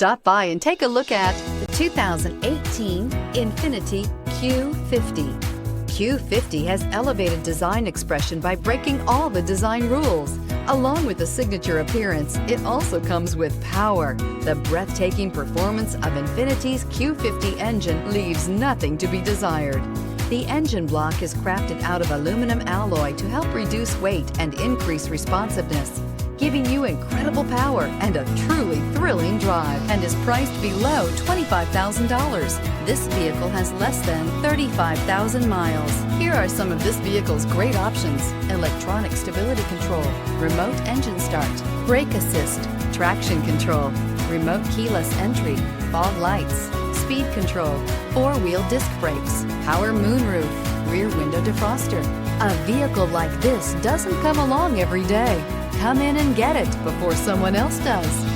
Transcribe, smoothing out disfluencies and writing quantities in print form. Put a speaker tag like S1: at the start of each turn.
S1: Stop by and take a look at the 2018 Infiniti Q50. Q50 has elevated design expression by breaking all the design rules. Along with the signature appearance, it also comes with power. The breathtaking performance of Infiniti's Q50 engine leaves nothing to be desired. The engine block is crafted out of aluminum alloy to help reduce weight and increase responsiveness, giving you incredible power and a truly thrilling drive, and is priced below $25,000. This vehicle has less than 35,000 miles. Here are some of this vehicle's great options: electronic stability control, remote engine start, brake assist, traction control, remote keyless entry, fog lights, speed control, four-wheel disc brakes, power moonroof, rear window defroster. A vehicle like this doesn't come along every day. Come in and get it before someone else does.